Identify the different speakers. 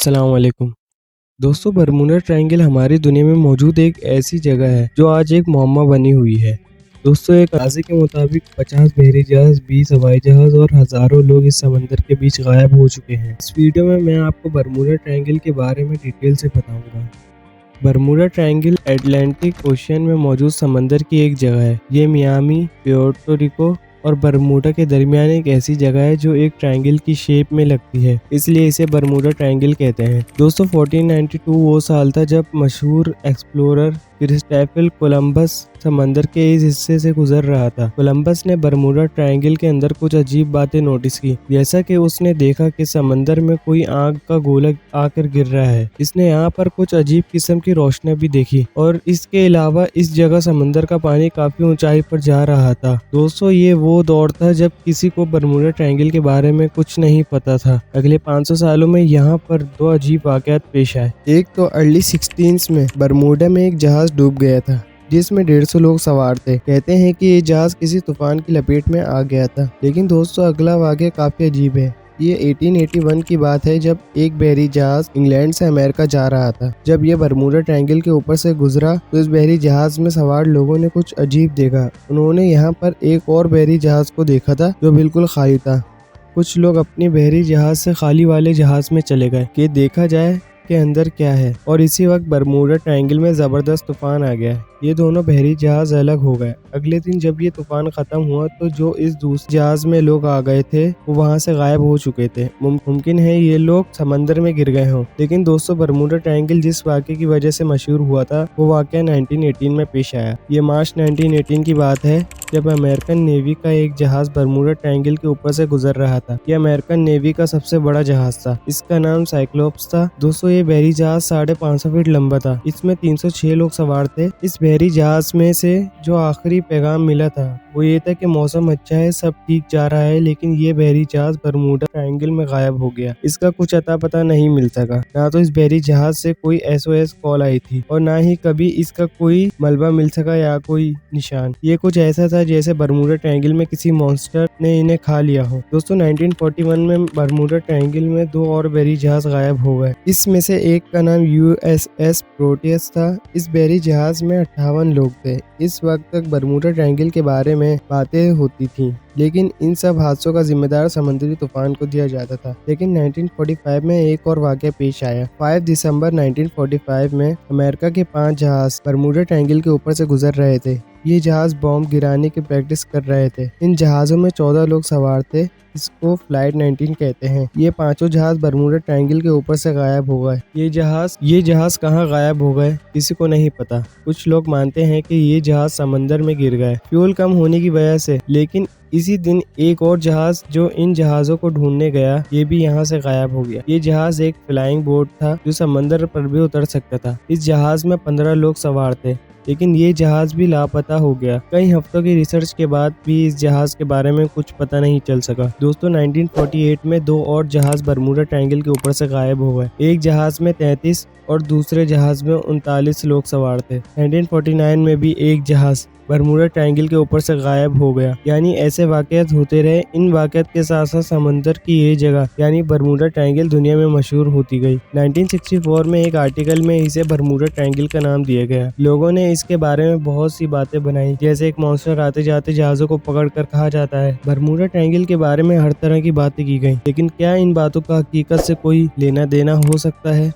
Speaker 1: अस्सलाम वालेकुम। दोस्तों, बरमूडा ट्रायंगल हमारी दुनिया में मौजूद एक ऐसी जगह है जो आज एक मुअम्मा बनी हुई है। दोस्तों, एक अंदाजे के मुताबिक 50 बहरी जहाज, 20 हवाई जहाज और हजारों लोग इस समंदर के बीच गायब हो चुके हैं। इस वीडियो में मैं आपको बरमूडा ट्रायंगल के बारे में डिटेल से बताऊंगा। बरमूडा ट्रायंगल अटलांटिक ओशियन में मौजूद समंदर की एक जगह है। ये मियामी, प्यूर्टो रिको और बरमूडा के दरमियान एक ऐसी जगह है जो एक ट्रायंगल की शेप में लगती है, इसलिए इसे बरमूडा ट्रायंगल कहते हैं। दोस्तों, 1492 वो साल था जब मशहूर एक्सप्लोरर क्रिस्टोफर कोलंबस समंदर के इस हिस्से से गुजर रहा था। कोलंबस ने बरमूडा ट्रायंगल के अंदर कुछ अजीब बातें नोटिस की। जैसा कि उसने देखा कि समंदर में कोई आग का गोला आकर गिर रहा है। इसने यहाँ पर कुछ अजीब किस्म की रोशनी भी देखी और इसके अलावा इस जगह समंदर का पानी काफी ऊंचाई पर जा रहा था। दोस्तों, ये वो दौर था जब किसी को बरमूडा ट्रायंगल के बारे में कुछ नहीं पता था। अगले 500 सालों में यहाँ पर दो अजीब वाकयात पेश आए। एक तो अर्ली 16 में बरमूडा में एक जहाज डूब गया था जिसमें 150 लोग सवार थे। कहते हैं कि ये जहाज किसी तूफान की लपेट में आ गया था। लेकिन दोस्तों, अगला वाकया काफी अजीब है। ये 1881 की बात है जब एक बहरी जहाज इंग्लैंड से अमेरिका जा रहा था। जब ये बरमूडा ट्रायंगल के ऊपर से गुजरा तो इस बहरी जहाज में सवार लोगों ने कुछ अजीब देखा। उन्होंने यहाँ पर एक और बहरी जहाज को देखा था जो बिल्कुल खाली था। कुछ लोग अपनी बहरी जहाज से खाली वाले जहाज में चले गए कि देखा जाए के अंदर क्या है, और इसी वक्त बरमूडा ट्रायंगल में जबरदस्त तूफान आ गया। ये दोनों बहरी जहाज अलग हो गए। अगले दिन जब ये तूफान खत्म हुआ तो जो इस दूसरे जहाज में लोग आ गए थे वो वहाँ से गायब हो चुके थे। मुमकिन है ये लोग समंदर में गिर गए हों। लेकिन दोस्तों, बरमूडा ट्रायंगल जिस वाक़े की वजह से मशहूर हुआ था वो वाक़या 1918 में पेश आया। ये मार्च 1918 की बात है जब अमेरिकन नेवी का एक जहाज बरमूडा ट्रायंगल के ऊपर से गुजर रहा था। यह अमेरिकन नेवी का सबसे बड़ा जहाज था। इसका नाम साइक्लोप्स था। दोस्तों, ये बहरी जहाज 550 फीट लंबा था। इसमें 306 लोग सवार थे। इस बहरी जहाज में से जो आखिरी पैगाम मिला था वो ये था कि मौसम अच्छा है, सब ठीक जा रहा है, लेकिन ये बहरी जहाज बरमूडा ट्रायंगल में गायब हो गया। इसका कुछ अता पता नहीं मिल सका। ना तो इस बहरी जहाज से कोई SOS कॉल आई थी और ना ही कभी इसका कोई मलबा मिल सका या कोई निशान। ये कुछ ऐसा था जैसे बरमूडा ट्रायंगल में किसी मॉन्स्टर ने इन्हें खा लिया हो। दोस्तों, 1941 में बरमूडा ट्रायंगल में दो और बहरी जहाज गायब हो गए। इसमें से एक का नाम USS प्रोटियस था। इस बहरी जहाज में 58 लोग थे। इस वक्त तक बरमूडा ट्रायंगल के बारे में बातें होती थीं, लेकिन इन सब हादसों का जिम्मेदार समुद्री तूफान को दिया जाता था। लेकिन 1945 में एक और वाकया पेश आया। 5 दिसंबर 1945 में अमेरिका के 5 जहाज बरमूडा ट्रायंगल के ऊपर से गुजर रहे थे। ये जहाज बॉम्ब गिराने की प्रैक्टिस कर रहे थे। इन जहाज़ों में 14 लोग सवार थे। इसको फ्लाइट 19 कहते हैं। ये पांचों जहाज बरमूडा ट्रायंगल के ऊपर से गायब हो गए। ये जहाज कहाँ गायब हो गए किसी को नहीं पता। कुछ लोग मानते हैं कि ये जहाज समंदर में गिर गए फ्यूल कम होने की वजह से। लेकिन इसी दिन एक और जहाज जो इन जहाज़ों को ढूंढने गया ये भी यहाँ से गायब हो गया। ये जहाज एक फ्लाइंग बोट था जो समंदर पर भी उतर सकता था। इस जहाज में 15 लोग सवार थे, लेकिन ये जहाज भी लापता हो गया। कई हफ्तों की रिसर्च के बाद भी इस जहाज के बारे में कुछ पता नहीं चल सका। दोस्तों, 1948 में दो और जहाज बरमूडा ट्रायंगल के ऊपर से गायब हो गए। एक जहाज में 33 और दूसरे जहाज में 39 लोग सवार थे। 1949 में भी एक जहाज बरमूडा ट्रायंगल के ऊपर से गायब हो गया। यानी ऐसे वाकयात होते रहे। इन वाकयात के साथ साथ समंदर की ये जगह यानी बरमूडा ट्रायंगल दुनिया में मशहूर होती गई। 1964 में एक आर्टिकल में इसे बरमूडा ट्रायंगल का नाम दिया गया। लोगों ने इसके बारे में बहुत सी बातें बनाई, जैसे एक मॉन्स्टर आते जाते जहाजों को पकड़ कर खा जाता है। बरमूडा ट्रायंगल के बारे में हर तरह की बातें की गई, लेकिन क्या इन बातों का हकीकत से कोई लेना देना हो सकता है?